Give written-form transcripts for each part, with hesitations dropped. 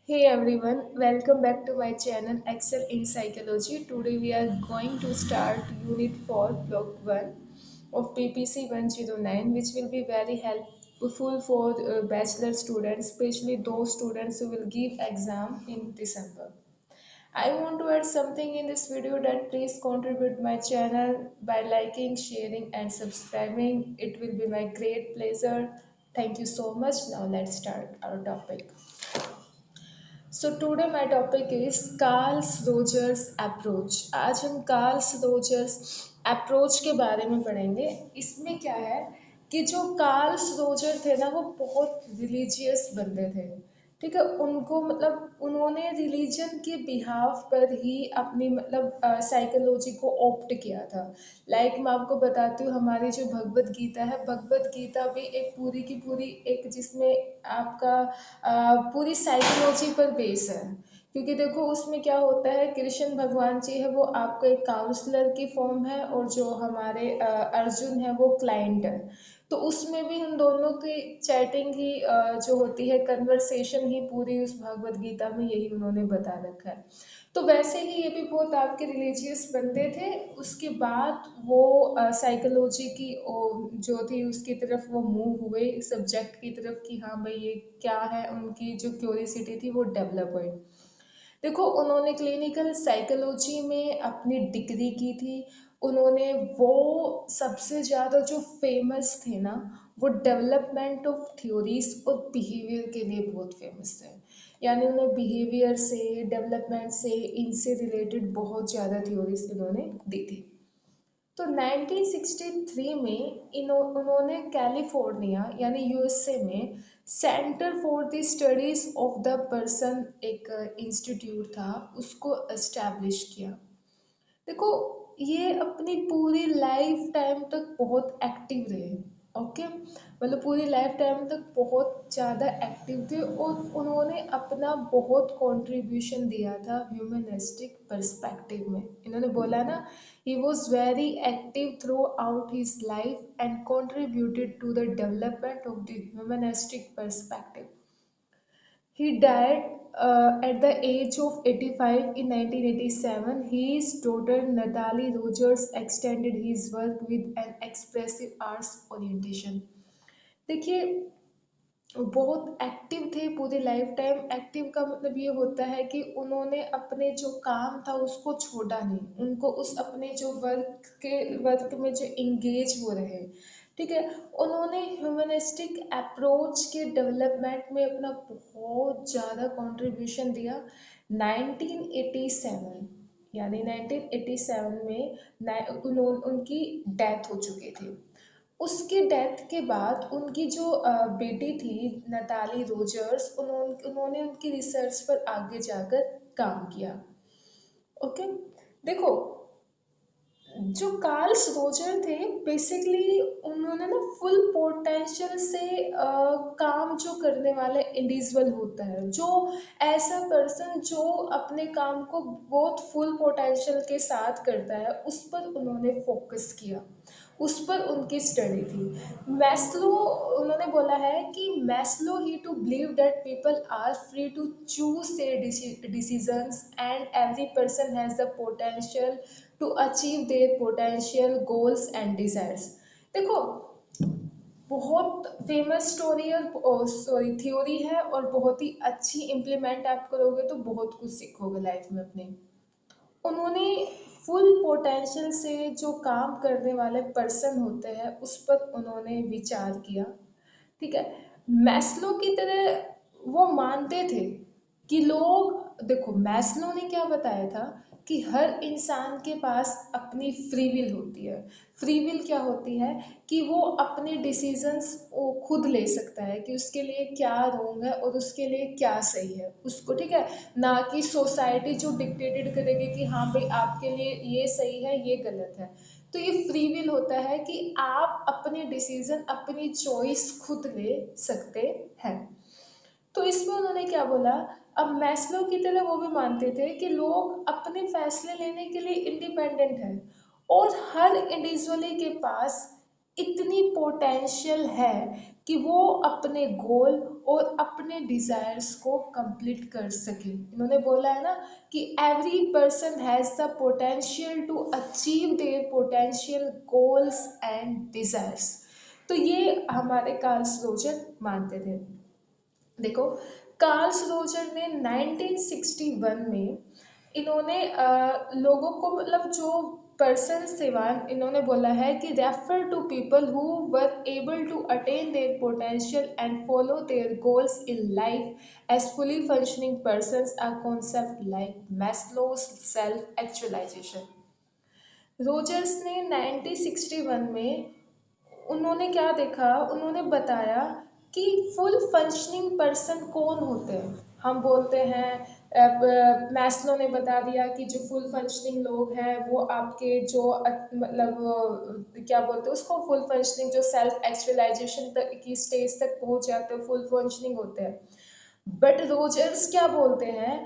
Hey everyone, welcome back to my channel Excel in Psychology. Today we are going to start Unit 4, Block 1 of PPC 109, which will be very helpful for bachelor students, especially those students who will give exam in December. I want to add something in this video that please contribute my channel by liking, sharing and subscribing. It will be my great pleasure. Thank you so much. Now let's start our topic. So today my topic is Carl's Rogers approach. आज हम Carl's Rogers approach के बारे में पढ़ेंगे। इसमें क्या है कि जो कार्ल्स रोजर थे ना वो बहुत रिलीजियस बंदे थे। ठीक है, उनको मतलब उन्होंने रिलीजन के बिहाफ पर ही अपनी मतलब साइकोलॉजी को ऑप्ट किया था। मैं आपको बताती हूँ, हमारी जो भगवत गीता है, भगवत गीता भी एक पूरी की पूरी एक जिसमें आपका पूरी साइकोलॉजी पर बेस है। क्योंकि देखो उसमें क्या होता है, कृष्ण भगवान जी है वो आपका एक काउंसलर की फॉर्म है और जो हमारे अर्जुन है वो क्लाइंट है। तो उसमें भी उन दोनों की चैटिंग ही जो होती है, कन्वर्सेशन ही पूरी उस भगवत गीता में यही उन्होंने बता रखा है। तो वैसे ही ये भी बहुत आपके रिलीजियस बंदे थे। उसके बाद वो साइकोलॉजी की जो थी उसकी तरफ वो मूव हुए, सब्जेक्ट की तरफ कि हाँ भाई ये क्या है, उनकी जो क्यूरियसिटी थी वो डेवलप हुई। देखो उन्होंने क्लिनिकल साइकोलॉजी में अपनी डिग्री की थी। उन्होंने वो सबसे ज़्यादा जो फेमस थे ना, वो डेवलपमेंट ऑफ थ्योरीज और बिहेवियर के लिए बहुत फेमस थे। यानी उन्हें बिहेवियर से, डेवलपमेंट से, इनसे रिलेटेड बहुत ज़्यादा थ्योरीज इन्होंने दी थी। तो 1963 में उन्होंने कैलिफोर्निया यानी यूएसए में centre for the studies of the person एक इंस्टीट्यूट था, उसको एस्टैब्लिश किया। देखो ये अपनी पूरी लाइफ टाइम तक बहुत एक्टिव रहे। ओके, मतलब पूरी लाइफ टाइम तक बहुत ज़्यादा एक्टिव थे और उन्होंने अपना बहुत कंट्रीब्यूशन दिया था ह्यूमनिस्टिक पर्सपेक्टिव में। इन्होंने बोला ना, he was very active through out his life and contributed to the development of the humanistic perspective. He died at the age of 85 in 1987. His daughter Natalie Rogers extended his work with an expressive arts orientation. देखिए बहुत active थे पूरी life time. Active का मतलब ये होता है कि उन्होंने अपने जो काम था उसको छोड़ा नहीं, उनको उस अपने जो वर्क में जो इंगेज हो रहे। ठीक है, उन्होंने ह्यूमनिस्टिक अप्रोच के डेवलपमेंट में अपना बहुत ज़्यादा कंट्रीब्यूशन दिया। 1987 यानी 1987 में उनकी डेथ हो चुकी थी। उसके डेथ के बाद उनकी जो बेटी थी नताली रोजर्स, उन्होंने उनकी रिसर्च पर आगे जाकर काम किया। ओके, देखो जो कार्ल्स रोजर थे बेसिकली उन्होंने ना फुल पोटेंशियल से काम जो करने वाले इंडिविजुअल होता है, जो ऐसा पर्सन जो अपने काम को बहुत फुल पोटेंशियल के साथ करता है, उस पर उन्होंने फोकस किया, उस पर उनकी स्टडी थी। मैस्लो, उन्होंने बोला है कि Maslow he to believe that people are free to choose their decisions and every person has the potential to achieve their potential goals and desires. देखो बहुत फेमस स्टोरी और सॉरी थ्योरी है और बहुत ही अच्छी इम्प्लीमेंट आप करोगे तो बहुत कुछ सीखोगे लाइफ में अपने। उन्होंने फुल पोटेंशियल से जो काम करने वाले पर्सन होते हैं उस पर उन्होंने विचार किया। ठीक है, मैस्लो की तरह वो मानते थे कि लोग, देखो मैस्लो ने क्या बताया था कि हर इंसान के पास अपनी फ्री विल होती है। फ्री विल क्या होती है कि वो अपने डिसीजंस वो खुद ले सकता है कि उसके लिए क्या रोंग है और उसके लिए क्या सही है उसको। ठीक है, ना कि सोसाइटी जो डिक्टेटेड करेगी कि हाँ भाई आपके लिए ये सही है ये गलत है। तो ये फ्री विल होता है कि आप अपने डिसीजन, अपनी चॉइस खुद ले सकते हैं। तो इसमें उन्होंने क्या बोला, अब मैस्लो की तरह वो भी मानते थे कि लोग अपने फैसले लेने के लिए इंडिपेंडेंट हैं और हर इंडिविजुअली के पास इतनी पोटेंशियल है कि वो अपने गोल और अपने डिजायर्स को कंप्लीट कर सके। इन्होंने बोला है ना कि every person has the potential to achieve their potential goals and desires. तो ये हमारे कार्ल रोजर मानते थे। देखो, कार्ल रोजर ने 1961 में इन्होंने लोगों को, मतलब जो पर्सन थे वहाँ, इन्होंने बोला है कि refer to people who were able to attain their potential and follow their goals in life as fully functioning persons, a concept like Maslow's self actualisation. Rogers ने 1961 में उन्होंने क्या देखा, उन्होंने बताया कि फुल फंक्शनिंग पर्सन कौन होते हैं। हम बोलते हैं, मैस्लो ने बता दिया कि जो फुल फंक्शनिंग लोग हैं वो आपके जो मतलब क्या बोलते हैं उसको, फुल फंक्शनिंग जो सेल्फ एक्चुअलाइजेशन तक की स्टेज तक पहुंच जाते हैं, फुल फंक्शनिंग होते हैं। बट रोजर्स क्या बोलते हैं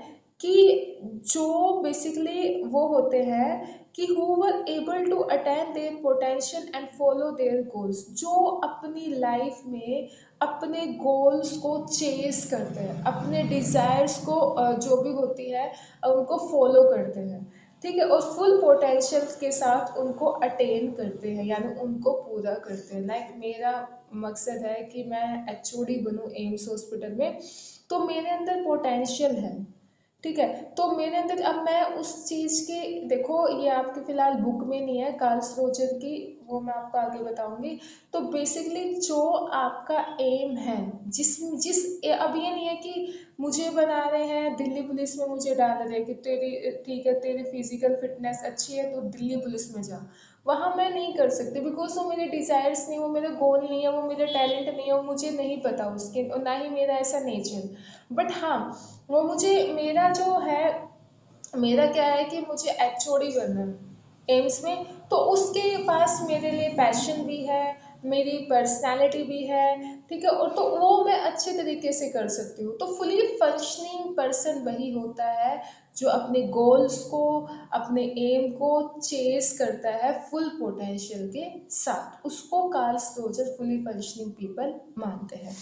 कि जो बेसिकली वो होते हैं कि who were able to attain their potential and follow their goals, जो अपनी लाइफ में अपने गोल्स को चेस करते हैं, अपने डिजायर्स को जो भी होती है उनको फॉलो करते हैं, ठीक है, और फुल पोटेंशियल के साथ उनको अटेन करते हैं, यानी उनको पूरा करते हैं। लाइक मेरा मकसद है कि मैं एचओडी बनूं एम्स हॉस्पिटल में, तो मेरे अंदर पोटेंशियल है, ठीक है, तो मेरे अंदर अब मैं उस चीज़ की, देखो ये आपके फिलहाल बुक में नहीं है कार्ल रोजर की, वो मैं आपको आगे बताऊंगी। तो बेसिकली जो आपका एम है, जिस जिस अब ये नहीं है कि मुझे बना रहे हैं दिल्ली पुलिस में, मुझे डाल रहे हैं कि तेरी ठीक है, तेरी फिजिकल फिटनेस अच्छी है तो दिल्ली पुलिस में जा, वहाँ मैं नहीं कर सकती, बिकॉज वो मेरे डिज़ायर्स नहीं, वो मेरे गोल नहीं है, वो मेरे टैलेंट नहीं है, वो मुझे नहीं पता उसके, और ना ही मेरा ऐसा नेचर। बट हाँ, वो मुझे, मेरा जो है, मेरा क्या है कि मुझे एचओडी बनना है एम्स में, तो उसके पास मेरे लिए पैशन भी है, मेरी पर्सनालिटी भी है, ठीक है, और तो वो मैं अच्छे तरीके से कर सकती हूँ। तो फुली फंक्शनिंग पर्सन वही होता है जो अपने गोल्स को, अपने एम को चेस करता है फुल पोटेंशियल के साथ, उसको Carl Roger fully functioning people मानते हैं।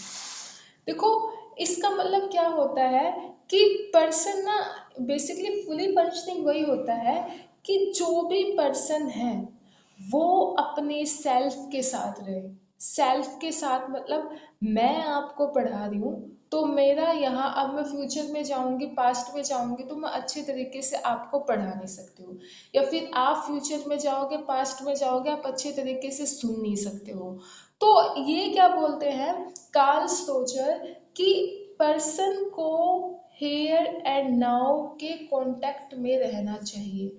देखो, इसका मतलब क्या होता है कि पर्सन ना, बेसिकली फुली फंक्शनिंग वही होता है कि जो भी पर्सन है वो अपने सेल्फ के साथ रहे। सेल्फ के साथ मतलब मैं आपको पढ़ा रही हूँ, तो मेरा यहाँ, अब मैं फ्यूचर में जाऊंगी, पास्ट में जाऊंगी, तो मैं अच्छे तरीके से आपको पढ़ा नहीं सकती हूँ, या फिर आप फ्यूचर में जाओगे, पास्ट में जाओगे, आप अच्छे तरीके से सुन नहीं सकते हो। तो ये क्या बोलते हैं कार्ल रोजर कि पर्सन को हेयर एंड नाउ के कांटेक्ट में रहना चाहिए।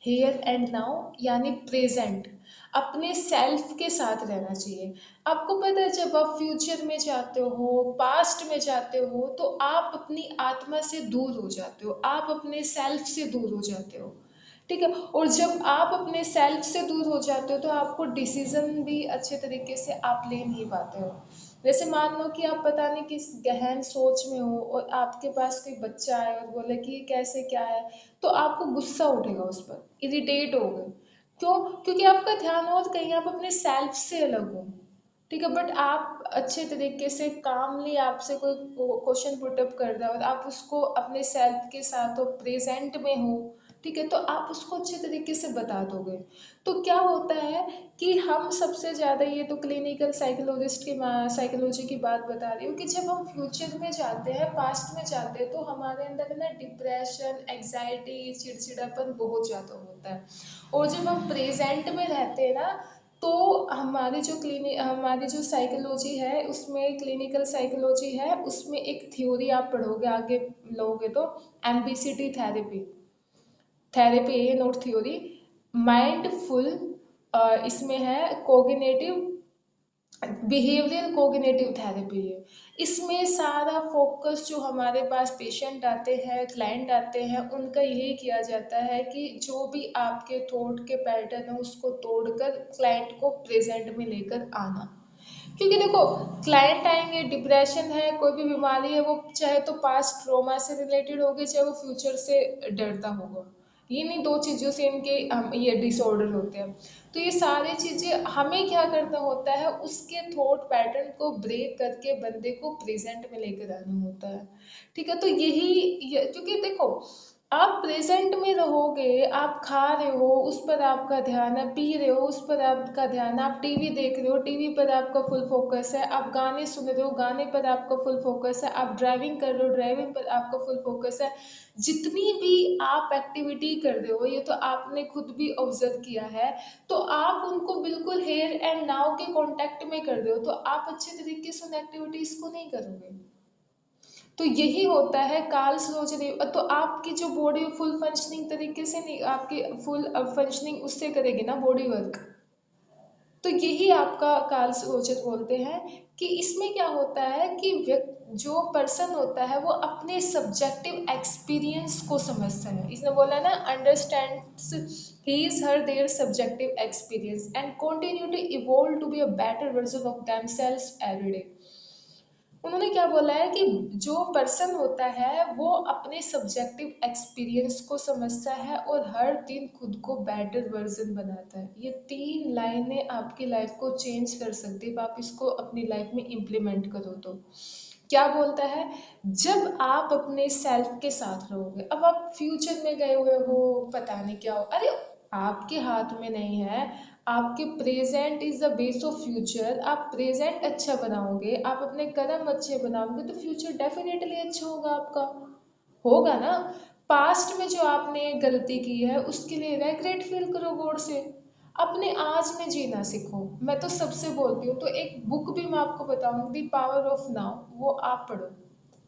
हेयर एंड नाउ यानी प्रेजेंट, अपने सेल्फ के साथ रहना चाहिए। आपको पता है जब आप फ्यूचर में जाते हो, पास्ट में जाते हो, तो आप अपनी आत्मा से दूर हो जाते हो, आप अपने सेल्फ से दूर हो जाते हो, ठीक है, और जब आप अपने सेल्फ से दूर हो जाते हो तो आपको डिसीजन भी अच्छे तरीके से आप ले नहीं पाते हो। जैसे मान लो कि आप पता नहीं किस गहन सोच में हो और आपके पास कोई बच्चा आए और बोले कि ये कैसे क्या है, तो आपको गुस्सा उठेगा उस पर, इरिटेट हो गए। क्यों? क्योंकि आपका ध्यान हो कहीं, आप अपने सेल्फ से अलग हो, ठीक है, बट आप अच्छे तरीके से कामली, आपसे कोई क्वेश्चन पुटअप कर रहा है और आप उसको अपने सेल्फ के साथ हो, प्रेजेंट में हो, ठीक है, तो आप उसको अच्छे तरीके से बता दोगे। तो क्या होता है कि हम सबसे ज़्यादा, ये तो क्लिनिकल साइकोलॉजिस्ट की साइकोलॉजी की बात बता रही हूँ, कि जब हम फ्यूचर में जाते हैं, पास्ट में जाते हैं, तो हमारे अंदर है ना डिप्रेशन, एग्जाइटी, चिड़चिड़ापन बहुत ज़्यादा होता है। और जब हम प्रेजेंट में रहते हैं ना, तो हमारी जो साइकोलॉजी है, उसमें क्लिनिकल साइकोलॉजी है, उसमें एक थ्योरी आप पढ़ोगे आगे लोगे तो, एमबीसीटी थेरेपी, थेरेपी है नोट थ्योरी, माइंडफुल, इसमें है कोग्निटिव, बिहेवियरल कोग्निटिव थेरेपी है। इसमें सारा फोकस, जो हमारे पास पेशेंट आते हैं, क्लाइंट आते हैं, उनका यही किया जाता है कि जो भी आपके थॉट के पैटर्न है उसको तोड़कर क्लाइंट को प्रेजेंट में लेकर आना। क्योंकि देखो, क्लाइंट आएंगे, डिप्रेशन है, कोई भी बीमारी है, वो चाहे तो पास्ट ट्रॉमा से रिलेटेड होगी, चाहे वो फ्यूचर से डरता होगा, ये नहीं दो चीज़ों से इनके ये डिसऑर्डर होते हैं। तो ये सारी चीज़ें हमें क्या करना होता है, उसके थॉट पैटर्न को ब्रेक करके बंदे को प्रेजेंट में लेकर आना होता है। ठीक है, तो क्योंकि देखो, आप प्रेजेंट में रहोगे, आप खा रहे हो उस पर आपका ध्यान है, पी रहे हो उस पर आपका ध्यान है, आप टीवी देख रहे हो टीवी पर आपका फुल फोकस है, आप गाने सुन रहे हो गाने पर आपका फुल फोकस है, आप ड्राइविंग कर रहे हो ड्राइविंग पर आपका फुल फोकस है। जितनी भी आप एक्टिविटी कर रहे हो, ये तो आपने खुद भी ऑब्जर्व किया है, तो आप उनको बिल्कुल हेयर एंड नाउ के कांटेक्ट में कर रहे हो, तो आप अच्छे तरीके से उन एक्टिविटीज को नहीं करोगे। तो यही होता है कार्ल्स रोजर। तो आपकी जो बॉडी फुल फंक्शनिंग तरीके से नहीं, आपकी फुल फंक्शनिंग उससे करेगी ना बॉडी वर्क। तो यही आपका कार्ल्स रोजर बोलते हैं कि इसमें क्या होता है कि जो पर्सन होता है वो अपने सब्जेक्टिव एक्सपीरियंस को समझता है। इसने बोला ना, understands his her their subjective experience and continue to evolve to be a better version of themselves every day। उन्होंने क्या बोला है कि जो पर्सन होता है वो अपने सब्जेक्टिव एक्सपीरियंस को समझता है और हर दिन खुद को बेटर वर्जन बनाता है। ये 3 लाइनें आपकी लाइफ को चेंज कर सकती है, आप इसको अपनी लाइफ में इम्प्लीमेंट करो तो। क्या बोलता है, जब आप अपने सेल्फ के साथ रहोगे, अब आप फ्यूचर में गए हुए हो, पता नहीं क्या हो, अरे आपके हाथ में नहीं है। आपके present is the base of future. आप प्रेजेंट अच्छा बनाओगे, आप अपने कर्म अच्छे बनाओगे, तो फ्यूचर डेफिनेटली अच्छा होगा आपका, होगा ना। पास्ट में जो आपने गलती की है उसके लिए रेग्रेट फील करो गौर से, अपने आज में जीना सीखो। मैं तो सबसे बोलती हूँ, तो एक बुक भी मैं आपको बताऊंगी, द पावर ऑफ नाउ, वो आप पढ़ो।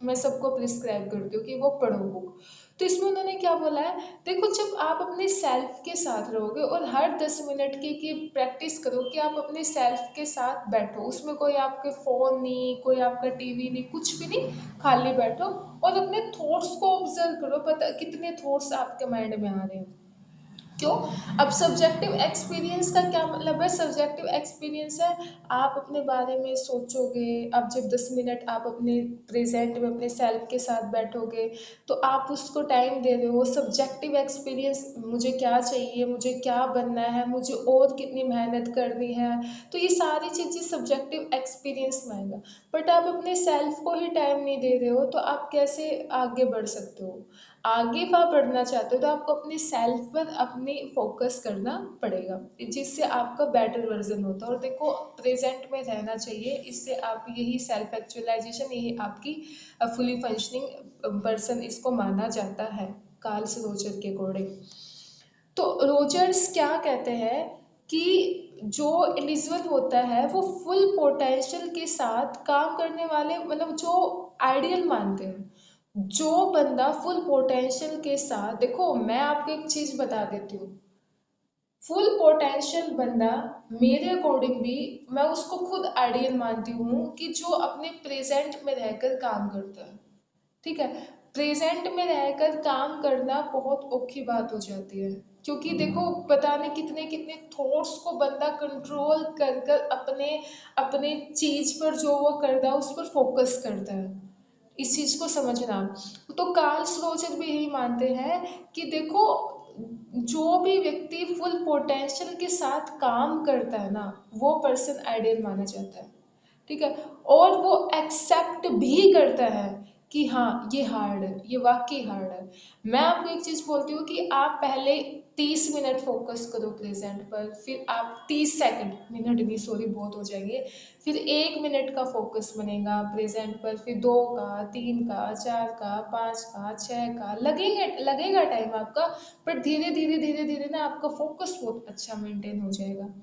मैं सबको प्रिस्क्राइब करती हूँ कि वो पढ़ो बुक। तो इसमें उन्होंने क्या बोला है, देखो जब आप अपने सेल्फ के साथ रहोगे और हर 10 मिनट की प्रैक्टिस करो कि आप अपने सेल्फ के साथ बैठो, उसमें कोई आपके फ़ोन नहीं, कोई आपका टीवी नहीं, कुछ भी नहीं, खाली बैठो और अपने थॉट्स को ऑब्जर्व करो, पता कितने थॉट्स आपके माइंड में आ रहे हैं। क्यों? अब सब्जेक्टिव एक्सपीरियंस का क्या मतलब है, सब्जेक्टिव एक्सपीरियंस है आप अपने बारे में सोचोगे। अब जब 10 मिनट आप अपने प्रेजेंट में अपने सेल्फ के साथ बैठोगे, तो आप उसको टाइम दे रहे हो। सब्जेक्टिव एक्सपीरियंस, मुझे क्या चाहिए, मुझे क्या बनना है, मुझे और कितनी मेहनत करनी है, तो ये सारी चीज़ें सब्जेक्टिव एक्सपीरियंस में आएगा। बट आप अपने सेल्फ को ही टाइम नहीं दे रहे हो, तो आप कैसे आगे बढ़ सकते हो। आगे आप बढ़ना चाहते हो तो आपको अपने सेल्फ पर अपनी फोकस करना पड़ेगा, जिससे आपका बेटर वर्जन होता है। और देखो, प्रेजेंट में रहना चाहिए, इससे आप यही सेल्फ एक्चुअलाइजेशन, यही आपकी फुली फंक्शनिंग पर्सन इसको माना जाता है कार्ल्स रोजर के अकॉर्डिंग। तो रोजर्स क्या कहते हैं कि जो एलिजिबल होता है वो फुल पोटेंशियल के साथ काम करने वाले, मतलब जो आइडियल मानते हैं। जो बंदा फुल पोटेंशियल के साथ, देखो मैं आपको एक चीज बता देती हूँ, फुल पोटेंशियल बंदा मेरे अकॉर्डिंग भी, मैं उसको खुद आइडियल मानती हूँ कि जो अपने प्रेजेंट में रहकर काम करता है। ठीक है, प्रेजेंट में रहकर काम करना बहुत औखी बात हो जाती है, क्योंकि देखो पता नहीं कितने कितने थॉट्स को बंदा कंट्रोल कर कर अपने अपने चीज पर जो वो करता है उस पर फोकस करता है। इस चीज को समझना। तो कार्ल्स रोजर भी यही मानते हैं कि देखो, जो भी व्यक्ति फुल पोटेंशियल के साथ काम करता है ना, वो पर्सन आइडियल माना जाता है। ठीक है, और वो एक्सेप्ट भी करता है कि हाँ ये हार्ड है, ये वाकई हार्ड है। मैं आपको एक चीज बोलती हूँ कि आप पहले 30 मिनट फोकस करो प्रेजेंट पर, फिर आप 30 सेकंड, मिनट भी सॉरी बहुत हो जाएंगे, फिर 1 मिनट का फोकस बनेगा प्रेजेंट पर, फिर 2 का, 3 का, 4 का, 5 का, 6 का, लगेगा लगेगा टाइम आपका। पर धीरे धीरे धीरे धीरे ना आपका फोकस बहुत अच्छा मेंटेन हो जाएगा।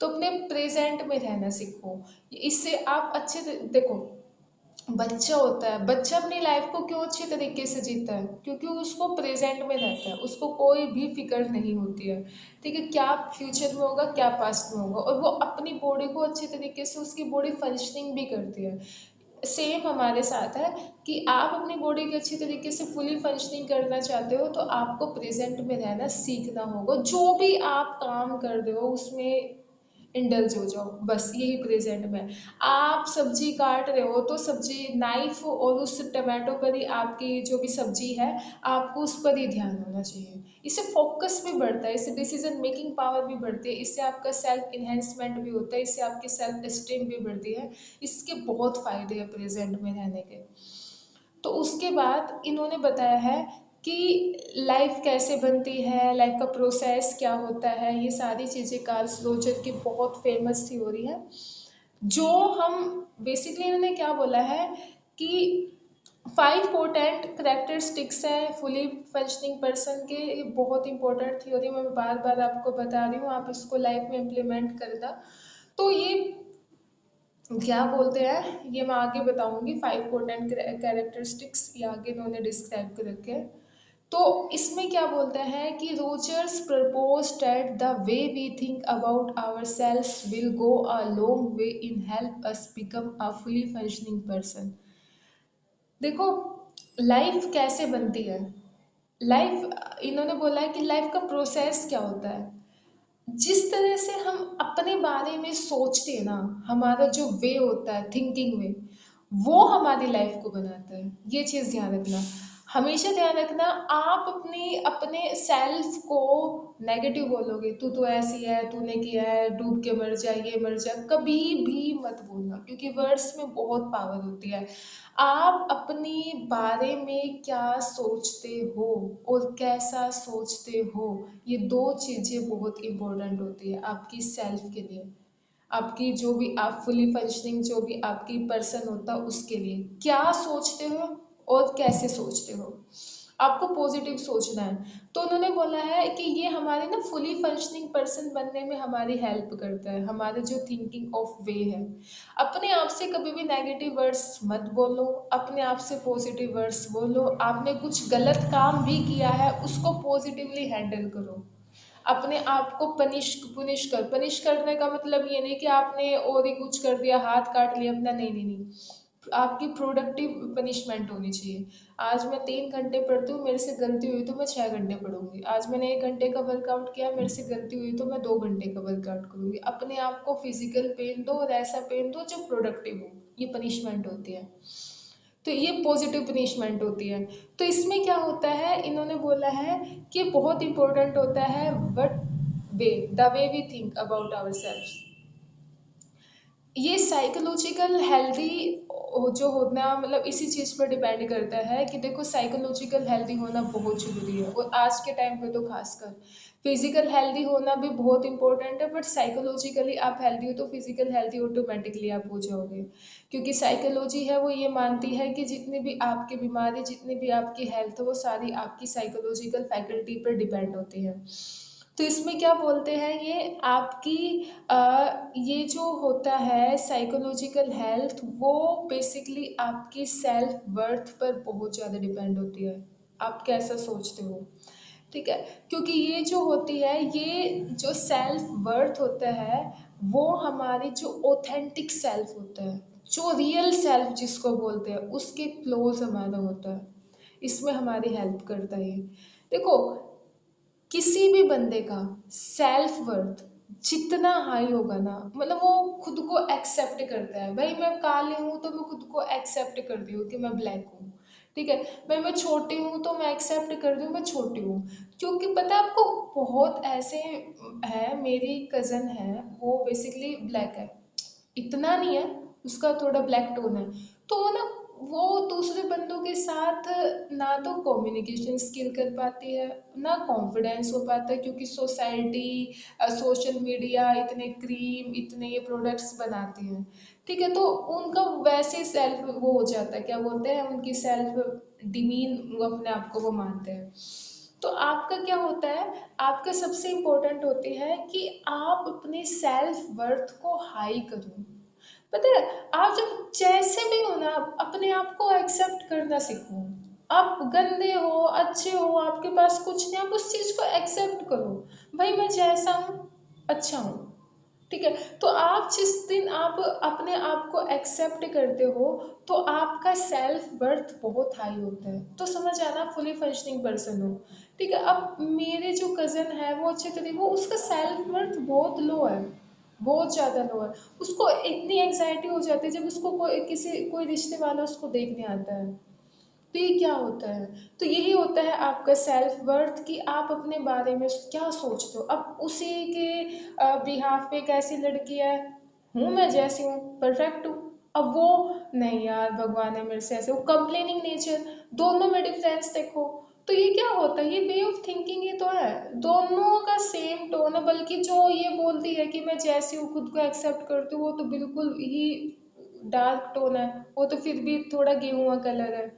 तो अपने प्रेजेंट में रहना सीखो, इससे आप अच्छे देखो, बच्चा होता है, बच्चा अपनी लाइफ को क्यों अच्छे तरीके से जीता है, क्योंकि उसको प्रेजेंट में रहता है, उसको कोई भी फिक्र नहीं होती है। ठीक है, क्या फ्यूचर में होगा क्या पास्ट में होगा, और वो अपनी बॉडी को अच्छे तरीके से, उसकी बॉडी फंक्शनिंग भी करती है। सेम हमारे साथ है कि आप अपनी बॉडी की अच्छी तरीके से फुली फंक्शनिंग करना चाहते हो, तो आपको प्रेजेंट में रहना सीखना होगा। जो भी आप काम कर रहे हो उसमें इंडल्ज हो जाओ, बस यही प्रेजेंट में। आप सब्जी काट रहे हो तो सब्जी नाइफ और उस टमाटो पर ही, आपकी जो भी सब्जी है आपको उस पर ही ध्यान होना चाहिए। इससे फोकस भी बढ़ता है, इससे डिसीजन मेकिंग पावर भी बढ़ती है, इससे आपका सेल्फ इन्हेंसमेंट भी होता है, इससे आपकी सेल्फ एस्टीम भी बढ़ती है। इसके बहुत फायदे हैं प्रेजेंट में रहने के। तो उसके बाद इन्होंने बताया है कि लाइफ कैसे बनती है, लाइफ का प्रोसेस क्या होता है, ये सारी चीज़ें कार्ल रोजर की बहुत फेमस थ्योरी है। जो हम बेसिकली इन्होंने क्या बोला है कि 5 पोर्टेंट करेक्टरिस्टिक्स है फुली फंक्शनिंग पर्सन के। ये बहुत इंपॉर्टेंट थ्योरी, मैं बार बार आपको बता रही हूँ, आप इसको लाइफ में इम्प्लीमेंट करना। तो ये क्या बोलते हैं ये मैं आगे बताऊंगी। 5 पोर्टेंट कैरेक्टरिस्टिक्स ये आगे इन्होंने डिस्क्राइब कर रखे हैं। तो इसमें क्या बोलता है कि Rogers propose that the way we think about our self will go a long way in help us become a fully functioning person. देखो, लाइफ कैसे बनती है, लाइफ इन्होंने बोला है कि लाइफ का प्रोसेस क्या होता है। जिस तरह से हम अपने बारे में सोचते हैं ना, हमारा जो वे होता है थिंकिंग वे, वो हमारी लाइफ को बनाता है। ये चीज़ ध्यान रखना, हमेशा ध्यान रखना। आप अपनी अपने सेल्फ को नेगेटिव बोलोगे, तू तो ऐसी है, तूने किया है, डूब के मर जा, ये मर जा, कभी भी मत बोलना, क्योंकि वर्ड्स में बहुत पावर होती है। आप अपने बारे में क्या सोचते हो और कैसा सोचते हो, ये दो चीज़ें बहुत इम्पोर्टेंट होती है आपकी सेल्फ के लिए। आपकी जो भी आप फुली फंक्शनिंग जो भी आपकी पर्सन होता है उसके लिए क्या सोचते हो और कैसे सोचते हो। आपको पॉजिटिव सोचना है। तो उन्होंने बोला है कि ये हमारे ना फुली फंक्शनिंग पर्सन बनने में हमारी हेल्प करता है, हमारे जो थिंकिंग ऑफ वे है। अपने आप से कभी भी नेगेटिव वर्ड्स मत बोलो, अपने आप से पॉजिटिव वर्ड्स बोलो। आपने कुछ गलत काम भी किया है उसको पॉजिटिवली हैंडल करो। अपने आप को पनिश करने का मतलब ये नहीं कि आपने और ही कुछ कर दिया, हाथ काट लिया अपना, नहीं नहीं नहीं। आपकी प्रोडक्टिव पनिशमेंट होनी चाहिए। आज मैं 3 घंटे पढ़ती हूँ, मेरे से गलती हुई तो मैं 6 घंटे पढ़ूंगी। आज मैंने 1 घंटे का वर्कआउट किया, मेरे से गलती हुई तो मैं 2 घंटे का वर्कआउट करूंगी। अपने आप को फिजिकल पेन दो और ऐसा पेन दो जो प्रोडक्टिव हो, ये पनिशमेंट होती है। तो ये पॉजिटिव पनिशमेंट होती है। तो इसमें क्या होता है, इन्होंने बोला है कि बहुत इंपॉर्टेंट होता है what way, the way we think about our self. ये साइकोलॉजिकल हेल्दी जो होना, मतलब इसी चीज़ पर डिपेंड करता है कि देखो, साइकोलॉजिकल हेल्दी होना बहुत ज़रूरी है, और आज के टाइम पे तो खासकर फिजिकल हेल्दी होना भी बहुत इंपॉर्टेंट है। बट साइकोलॉजिकली आप हेल्दी हो तो फिजिकल हेल्दी ऑटोमेटिकली आप हो जाओगे, क्योंकि साइकोलॉजी है वो ये मानती है कि जितनी भी आपकी बीमारी, जितनी भी आपकी हेल्थ, वो सारी आपकी साइकोलॉजिकल फैकल्टी पर डिपेंड होती है। तो इसमें क्या बोलते हैं, ये आपकी ये जो होता है साइकोलॉजिकल हेल्थ, वो बेसिकली आपकी सेल्फ वर्थ पर बहुत ज़्यादा डिपेंड होती है। आप कैसा सोचते हो, ठीक है। क्योंकि ये जो होती है, ये जो सेल्फ वर्थ होता है, वो हमारी जो ऑथेंटिक सेल्फ होता है, जो रियल सेल्फ जिसको बोलते हैं, उसके क्लोज हमारा होता है। इसमें हमारी हेल्प करता है। देखो, किसी भी बंदे का सेल्फ वर्थ जितना हाई होगा ना, मतलब वो खुद को एक्सेप्ट करता है। भाई मैं काली हूँ तो मैं खुद को एक्सेप्ट करती हूँ कि मैं ब्लैक हूँ, ठीक है। भाई मैं छोटी हूँ तो मैं एक्सेप्ट कर दूँ मैं छोटी हूँ। क्योंकि पता है आपको, बहुत ऐसे है, मेरी कज़न है, वो बेसिकली ब्लैक है, इतना नहीं है, उसका थोड़ा ब्लैक टोन है। तो ना, वो दूसरे बंदों के साथ ना तो कम्युनिकेशन स्किल कर पाती है, ना कॉन्फिडेंस हो पाता है, क्योंकि सोसाइटी, सोशल मीडिया इतने क्रीम, इतने ये प्रोडक्ट्स बनाती हैं, ठीक है। तो उनका वैसे सेल्फ वो हो जाता है, क्या बोलते हैं, उनकी सेल्फ डिमीन, वो अपने आप को वो मानते हैं। तो आपका क्या होता है, आपका सबसे इम्पोर्टेंट होती है कि आप अपने सेल्फ वर्थ को हाई करो। पता है, आप जब जैसे भी हो ना, आप अपने आप को एक्सेप्ट करना सीखो। आप गंदे हो, अच्छे हो, आपके पास कुछ नहीं, आप उस चीज को एक्सेप्ट करो। भाई मैं जैसा हूँ, अच्छा हूँ, ठीक है। तो आप जिस दिन आप अपने आप को एक्सेप्ट करते हो, तो आपका सेल्फ वर्थ बहुत हाई होता है। तो समझ आना, फुली फंक्शनिंग पर्सन हो, ठीक है। अब मेरे जो कजन है, वो अच्छे तरीके, वो उसका सेल्फ वर्थ बहुत लो है, बहुत ज़्यादा लो है। उसको इतनी एंग्जाइटी हो जाती है जब उसको कोई रिश्ते वाला उसको देखने आता है। तो ये क्या होता है? तो यही होता है आपका सेल्फ वर्थ कि आप अपने बारे में क्या सोचते हो। अब उसी के बिहाफ पे एक ऐसी लड़की है, हूँ मैं जैसी हूँ, परफेक्ट हूँ। अब वो, नहीं यार भगवान ने मेरे से ऐसे, वो कंप्लेनिंग नेचर, दोनों में डिफरेंस देखो। तो ये क्या होता है, ये वे ऑफ थिंकिंग ही तो है, दोनों का सेम टोन है। बल्कि जो ये बोलती है कि मैं जैसी हूँ खुद को एक्सेप्ट करती हूँ, वो तो बिल्कुल ही डार्क टोन है, वो तो फिर भी थोड़ा गेहुआ कलर है।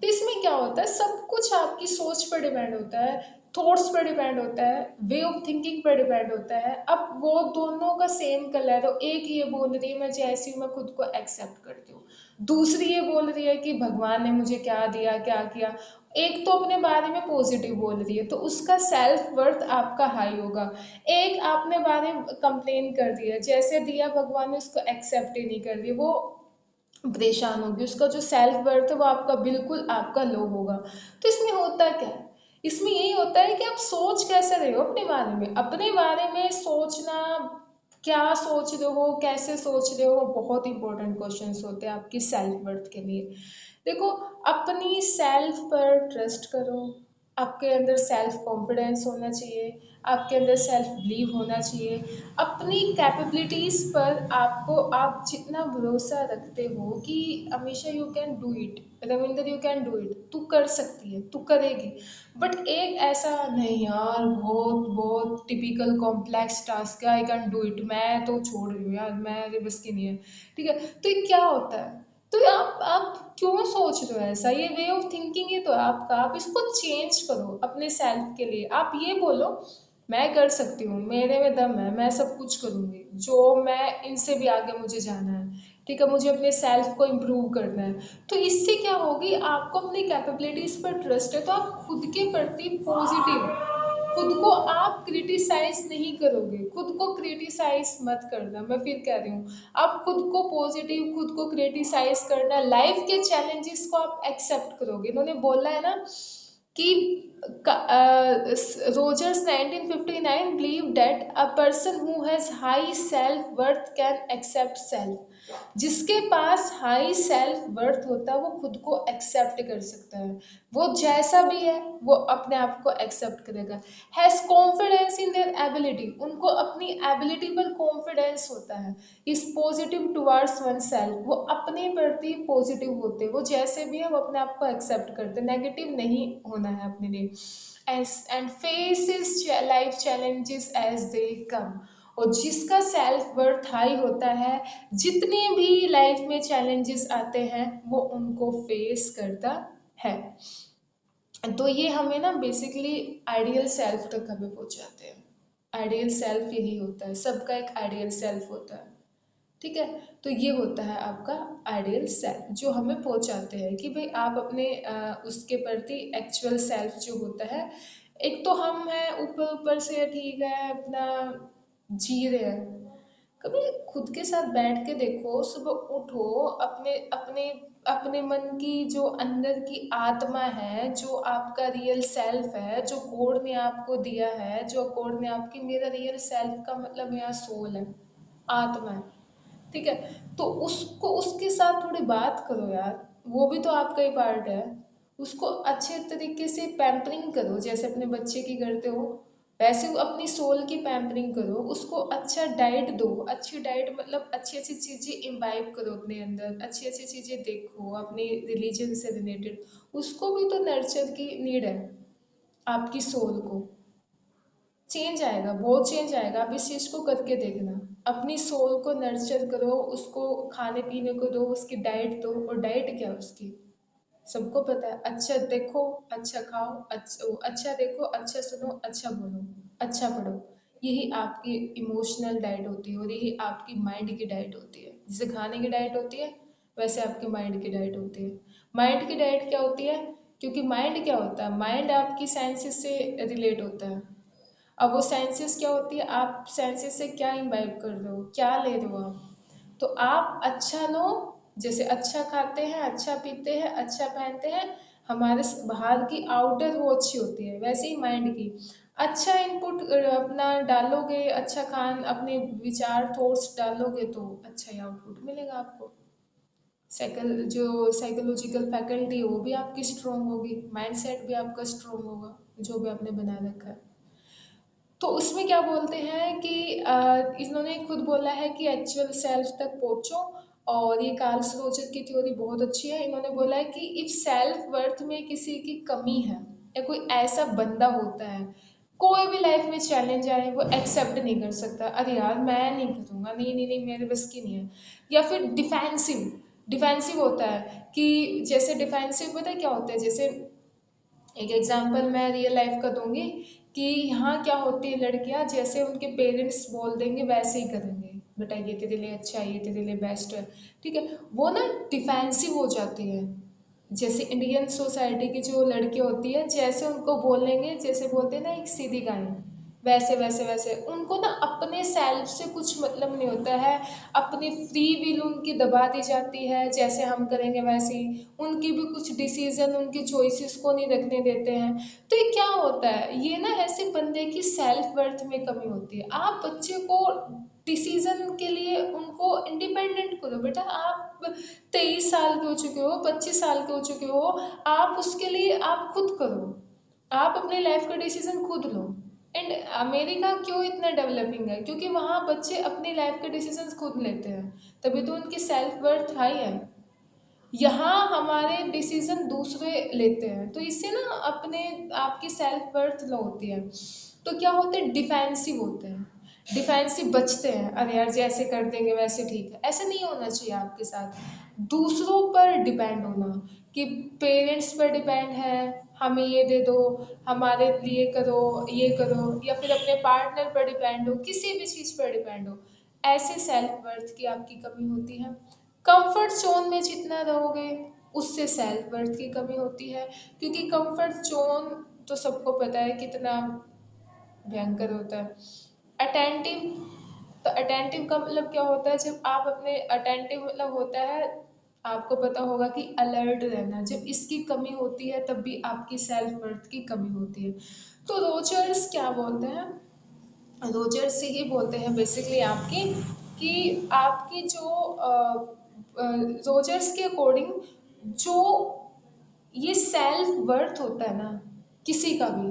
तो इसमें क्या होता है, सब कुछ आपकी सोच पर डिपेंड होता है, थॉट्स पर डिपेंड होता है, वे ऑफ थिंकिंग पर डिपेंड होता है। अब वो दोनों का सेम कलर हो, एक ये बोल रही है मैं जैसी हूँ मैं खुद को एक्सेप्ट करती हूँ, दूसरी ये बोल रही है कि भगवान ने मुझे क्या दिया क्या किया। एक तो अपने बारे में पॉजिटिव बोल रही है तो उसका सेल्फ वर्थ आपका हाई होगा। एक आपने बारे में कंप्लेन कर दिया, जैसे दिया भगवान ने उसको एक्सेप्ट ही नहीं कर रही, वो परेशान होगी, उसका जो सेल्फ वर्थ है वो आपका बिल्कुल आपका लो होगा। तो इसमें होता क्या है, इसमें यही होता है कि आप सोच कैसे रहे हो अपने बारे में, अपने बारे में सोचना, क्या सोच रहे हो कैसे सोच रहे हो, बहुत इंपॉर्टेंट क्वेश्चंस होते हैं आपकी सेल्फ वर्थ के लिए। देखो, अपनी सेल्फ पर ट्रस्ट करो, आपके अंदर सेल्फ कॉन्फिडेंस होना चाहिए, आपके अंदर सेल्फ बिलीव होना चाहिए। अपनी कैपेबिलिटीज़ पर आपको, आप जितना भरोसा रखते हो कि हमेशा you can do it, Ravinder you can do it, तू कर सकती है, तू करेगी। बट एक ऐसा नहीं यार, बहुत बहुत टिपिकल कॉम्प्लेक्स टास्क है, आई कैन डू इट, मैं तो छोड़ रही हूँ यार, मेरे बस की नहीं है। ठीक है, तो ये क्या होता है, तो आप क्यों सोच रहे हो ऐसा, ये वे ऑफ थिंकिंग ही तो है आपका। आप इसको चेंज करो अपने सेल्फ के लिए, आप ये बोलो मैं कर सकती हूँ, मेरे में दम है, मैं सब कुछ करूँगी, जो मैं इनसे भी आगे मुझे जाना है। ठीक है, मुझे अपने सेल्फ को इम्प्रूव करना है। तो इससे क्या होगी, आपको अपनी कैपेबिलिटीज पर ट्रस्ट है तो आप खुद के प्रति पॉजिटिव, खुद को आप क्रिटिसाइज नहीं करोगे, खुद को क्रिटिसाइज मत करना, मैं फिर कह रही हूँ, आप खुद को पॉजिटिव, खुद को क्रिटिसाइज करना, लाइफ के चैलेंजेस को आप एक्सेप्ट करोगे। इन्होंने बोला है ना कि Rogers 1959 believed that a person who has high self worth can accept self, जिसके पास हाई सेल्फ वर्थ होता है वो खुद को एक्सेप्ट कर सकता है, वो जैसा भी है वो अपने आप को एक्सेप्ट करेगा। Has confidence in their ability, उनको अपनी एबिलिटी पर कॉन्फिडेंस होता है। Is positive towards one self, वो अपने प्रति पॉजिटिव होते हैं, वो जैसे भी है वो अपने आप को एक्सेप्ट करते हैं, नेगेटिव नहीं होना है अपने लिए। And faces life challenges as they come, और जिसका सेल्फ वर्थ हाई होता है, जितने भी लाइफ में चैलेंजेस आते हैं वो उनको फेस करता है। तो ये हमें ना बेसिकली आइडियल सेल्फ तक हमें पहुंचाते हैं। आइडियल सेल्फ यही होता है, सबका एक आइडियल सेल्फ होता है। ठीक है, तो ये होता है आपका आइडियल सेल्फ जो हमें पहुंचाते हैं कि भाई आप अपने उसके प्रति एक्चुअल सेल्फ जो होता है। एक तो हम हैं ऊपर ऊपर से, ठीक है, अपना जी रहे हैं। कभी खुद के साथ बैठ के देखो, सुबह उठो, अपने अपने अपने मन की जो अंदर की आत्मा है, जो आपका रियल सेल्फ है, जो गॉड ने आपको दिया है, जो गॉड ने आपकी, मेरा रियल सेल्फ का मतलब यहाँ सोल है, आत्मा है। ठीक है, तो उसको उसके साथ थोड़ी बात करो यार, वो भी तो आपका ही पार्ट है। उसको अच्छे तरीके से पैम्परिंग करो, जैसे अपने बच्चे की करते हो वैसे वो अपनी सोल की पैम्परिंग करो, उसको अच्छा डाइट दो, अच्छी डाइट मतलब अच्छी अच्छी चीज़ें इम्बाइब करो अपने अंदर, अच्छी अच्छी चीज़ें देखो अपने रिलीजन से रिलेटेड। उसको भी तो नर्चर की नीड है, आपकी सोल को। चेंज आएगा, बहुत चेंज आएगा, आप इस चीज़ को करके देखना। अपनी सोल को नर्चर करो, उसको खाने पीने को दो, उसकी डाइट दो। और डाइट क्या है उसकी, सबको पता है, अच्छा देखो, अच्छा खाओ, अच्छा देखो, अच्छा सुनो, अच्छा बोलो, अच्छा पढ़ो। यही आपकी इमोशनल डाइट होती है और यही आपकी माइंड की डाइट होती है। जैसे खाने की डाइट होती है वैसे आपकी माइंड की डाइट होती है। माइंड की डाइट क्या होती है, क्योंकि माइंड क्या होता है, माइंड आपकी सेंसेस से रिलेट होता है। अब वो सेंसेस क्या होती है, आप सेंसेस से क्या इम्बाइब कर रहे हो, क्या ले रहे हो आप। तो आप अच्छा लो, जैसे अच्छा खाते हैं, अच्छा पीते हैं, अच्छा पहनते हैं, हमारे बाहर की आउटर वो अच्छी होती है, वैसे ही माइंड की। अच्छा इनपुट अपना डालोगे, अच्छा खान अपने विचार थॉट्स डालोगे तो अच्छा ही आउटपुट मिलेगा आपको। जो साइकोलॉजिकल फैकल्टी है वो भी आपकी स्ट्रोंग होगी, माइंडसेट भी आपका स्ट्रोंग होगा, जो भी आपने बना रखा है। तो उसमें क्या बोलते हैं कि इन्होंने खुद बोला है कि एक्चुअल सेल्फ तक पहुंचो। और ये कार्ल रोजर की थ्योरी बहुत अच्छी है। इन्होंने बोला है कि इफ सेल्फ वर्थ में किसी की कमी है या कोई ऐसा बंदा होता है, कोई भी लाइफ में चैलेंज आए वो एक्सेप्ट नहीं कर सकता, अरे यार मैं नहीं करूँगा, नहीं नहीं नहीं मेरे बस की नहीं है। या फिर डिफेंसिव, डिफेंसिव होता है कि जैसे डिफेंसिव पता है क्या होता है, जैसे एक एग्जांपल मैं रियल लाइफ का दूंगी कि यहाँ क्या होती है, लड़कियाँ जैसे उनके पेरेंट्स बोल देंगे वैसे ही करेंगे, बेटा ये तेरे लिए अच्छा है, ये तेरे लिए बेस्ट है, ठीक है, वो ना डिफेंसिव हो जाती है। जैसे इंडियन सोसाइटी की जो लड़की होती है, जैसे उनको बोलेंगे, जैसे बोलते हैं ना एक सीधी गाय, वैसे वैसे वैसे उनको ना अपने सेल्फ से कुछ मतलब नहीं होता है। अपनी फ्री विल उनकी दबा दी जाती है, जैसे हम करेंगे वैसे ही। उनकी भी कुछ डिसीजन, उनकी चॉइसेस को नहीं रखने देते हैं। तो ये क्या होता है, ये ना ऐसे बंदे की सेल्फ वर्थ में कमी होती है। आप बच्चे को डिसीजन के लिए उनको इंडिपेंडेंट करो, बेटा आप 23 साल के हो चुके हो, 25 साल के हो चुके हो, आप उसके लिए आप खुद करो, आप अपनी लाइफ का डिसीजन खुद लो। एंड अमेरिका क्यों इतना डेवलपिंग है, क्योंकि वहाँ बच्चे अपनी लाइफ के डिसीजंस खुद लेते हैं, तभी तो उनकी सेल्फ वर्थ हाई है। यहाँ हमारे डिसीजन दूसरे लेते हैं, तो इससे ना अपने आपकी सेल्फ वर्थ लो होती है। तो क्या होते हैं, डिफेंसिव होते हैं, डिफेंसिव बचते हैं, अरे यार जैसे कर देंगे वैसे ठीक है, ऐसे नहीं होना चाहिए आपके साथ। दूसरों पर डिपेंड होना, कि पेरेंट्स पर डिपेंड है, हमें ये दे दो, हमारे लिए करो, ये करो, या फिर अपने पार्टनर पर डिपेंड हो, किसी भी चीज़ पर डिपेंड हो, ऐसे सेल्फ वर्थ की आपकी कमी होती है। कंफर्ट जोन में जितना रहोगे उससे सेल्फ वर्थ की कमी होती है, क्योंकि कंफर्ट जोन तो सबको पता है कितना भयंकर होता है। अटेंटिव, तो अटेंटिव का मतलब क्या होता है, जब आप अपने अटेंटिव मतलब होता है, आपको पता होगा कि अलर्ट रहना, जब इसकी कमी होती है तब भी आपकी सेल्फ वर्थ की कमी होती है। तो रोजर्स क्या बोलते हैं, रोजर्स से ही बोलते हैं बेसिकली आपकी, कि आपकी जो रोजर्स के अकॉर्डिंग जो ये सेल्फ वर्थ होता है ना किसी का भी,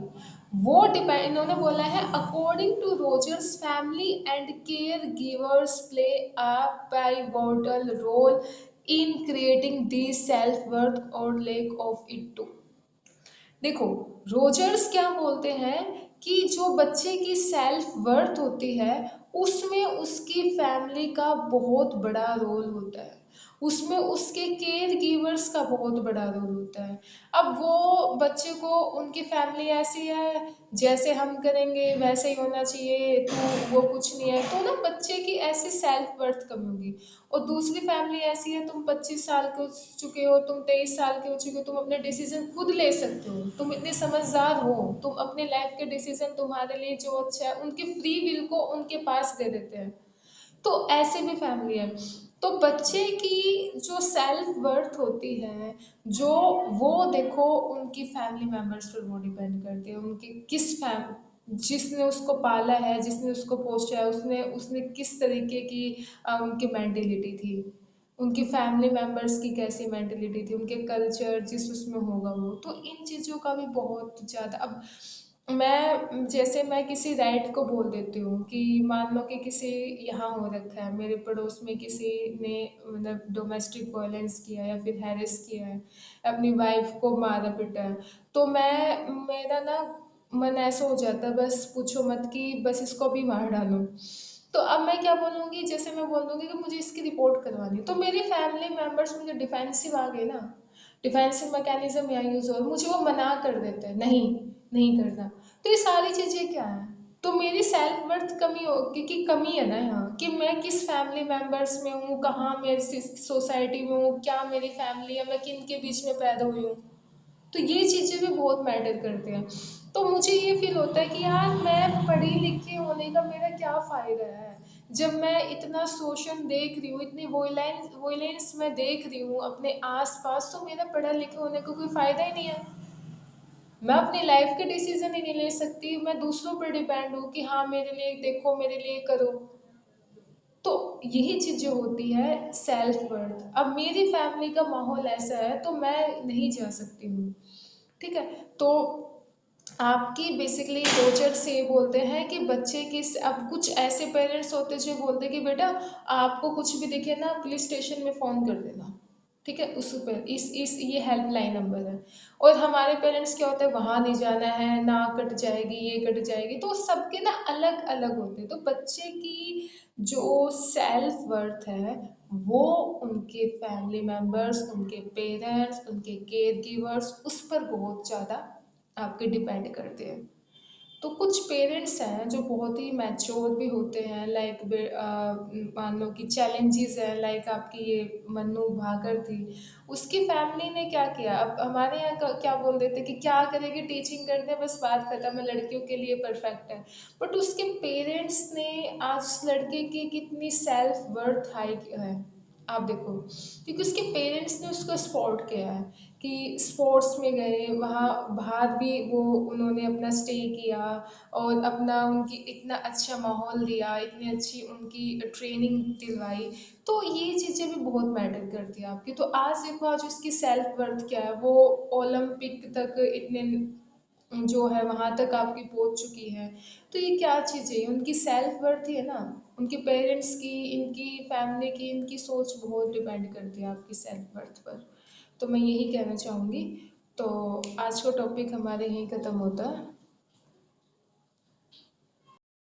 वो डिपेंड, इन्होंने बोला है according to Rogers family and care givers play a pivotal role in creating the self worth और लेक ऑफ इट टू। देखो, रोजर्स क्या बोलते हैं कि जो बच्चे की सेल्फ वर्थ होती है उसमें उसकी फैमिली का बहुत बड़ा रोल होता है, उसमें उसके केयर गिवर्स का बहुत बड़ा रोल होता है। अब वो बच्चे को उनकी फैमिली ऐसी है, जैसे हम करेंगे वैसे ही होना चाहिए, तो वो कुछ नहीं है, तो ना बच्चे की ऐसी सेल्फ वर्थ कम होगी। और दूसरी फैमिली ऐसी है, तुम 25 साल के हो चुके हो, तुम 23 साल के हो चुके हो, तुम अपने डिसीजन खुद ले सकते हो, तुम इतने समझदार हो, तुम अपने लाइफ के डिसीजन तुम्हारे लिए जो अच्छा है उनकी फ्री विल को उनके पास दे देते हैं। तो ऐसे भी फैमिली है। तो बच्चे की जो सेल्फ वर्थ होती है, जो वो देखो उनकी फैमिली मेंबर्स पर वो डिपेंड करती है, उनके किस फैम जिसने उसको पाला है, जिसने उसको पोषा है, उसने उसने किस तरीके की उनकी मेंटेलिटी थी, उनकी फैमिली मेंबर्स की कैसी मेंटेलिटी थी, उनके कल्चर जिस उसमें होगा वो, तो इन चीज़ों का भी बहुत ज़्यादा। अब मैं जैसे मैं किसी राइट को बोल देती हूँ कि मान लो कि किसी यहाँ हो रखा है, मेरे पड़ोस में किसी ने मतलब डोमेस्टिक वायलेंस किया या फिर हैरेस किया है, अपनी वाइफ को मारा पिटा है, तो मैं मेरा ना मन ऐसा हो जाता है, बस पूछो मत कि बस इसको भी मार डालो। तो अब मैं क्या बोलूँगी, जैसे मैं बोल दूँगी कि मुझे इसकी रिपोर्ट करवानी है, तो मेरी फैमिली मेंबर्स मुझे डिफेंसिव आ गए ना, डिफेंसिव मैकेनिज्म यहाँ यूज़ हो, मुझे वो मना कर देते हैं, नहीं नहीं करना। तो ये सारी चीज़ें क्या है, तो मेरी सेल्फ वर्थ कमी हो की कमी है ना यहाँ, कि मैं किस फैमिली मेंबर्स में हूँ, कहाँ मेरी सोसाइटी में हूँ, क्या मेरी फैमिली है, मैं किन के बीच में पैदा हुई हूँ। तो ये चीज़ें भी बहुत मैटर करते हैं। तो मुझे ये फील होता है कि यार मैं पढ़ी लिखी होने का मेरा क्या फ़ायदा है, जब मैं इतना शोषण देख रही हूँ, इतनी वोयलेंस वोयलेंस मैं देख रही हूँ अपने आसपास, तो मेरा पढ़ा लिखे होने का कोई फ़ायदा ही नहीं है। मैं अपनी लाइफ के डिसीजन ही नहीं ले सकती, मैं दूसरों पर डिपेंड हूँ कि हाँ मेरे लिए देखो, मेरे लिए करो। तो यही चीज़ जो होती है सेल्फ वर्थ। अब मेरी फैमिली का माहौल ऐसा है तो मैं नहीं जा सकती हूँ, ठीक है। तो आपकी बेसिकली टीचर से बोलते हैं कि बच्चे की, अब कुछ ऐसे पेरेंट्स होते हैं जो बोलते हैं कि बेटा आपको कुछ भी दिखे ना पुलिस स्टेशन में फ़ोन कर देना, ठीक है, उस पर इस ये हेल्पलाइन नंबर है। और हमारे पेरेंट्स क्या होता है, वहाँ नहीं जाना है, ना कट जाएगी, ये कट जाएगी, तो सबके ना अलग अलग होते हैं। तो बच्चे की जो सेल्फ वर्थ है वो उनके फैमिली मेंबर्स, उनके पेरेंट्स, उनके केयर गिवर्स उस पर बहुत ज़्यादा आपके डिपेंड करते हैं। तो कुछ पेरेंट्स हैं जो बहुत ही मैच्योर भी होते हैं, लाइक मान लो कि चैलेंजेस हैं, लाइक आपकी ये मन्नू भाकर थी, उसकी फैमिली ने क्या किया। अब हमारे यहाँ क्या बोल देते कि क्या करेगी, टीचिंग कर दे बस बात खत्म है, लड़कियों के लिए परफेक्ट है। बट उसके पेरेंट्स ने आज उस लड़के की कितनी सेल्फ वर्थ हाई है, आप देखो, क्योंकि उसके पेरेंट्स ने उसको सपोर्ट किया है कि स्पोर्ट्स में गए, वहाँ बाहर भी वो उन्होंने अपना स्टे किया, और अपना उनकी इतना अच्छा माहौल दिया, इतनी अच्छी उनकी ट्रेनिंग दिलवाई। तो ये चीज़ें भी बहुत मैटर करती है आपकी। तो आज देखो, आज उसकी सेल्फ वर्थ क्या है, वो ओलंपिक तक इतने जो है वहाँ तक आपकी पहुँच चुकी है। तो ये क्या चीज़ है, उनकी सेल्फ वर्थ ही है ना। उनके पेरेंट्स की, इनकी फैमिली की, इनकी सोच बहुत डिपेंड करती है आपकी सेल्फ वर्थ पर। तो मैं यही कहना चाहूँगी। तो आज का टॉपिक हमारे यहीं ख़त्म होता है।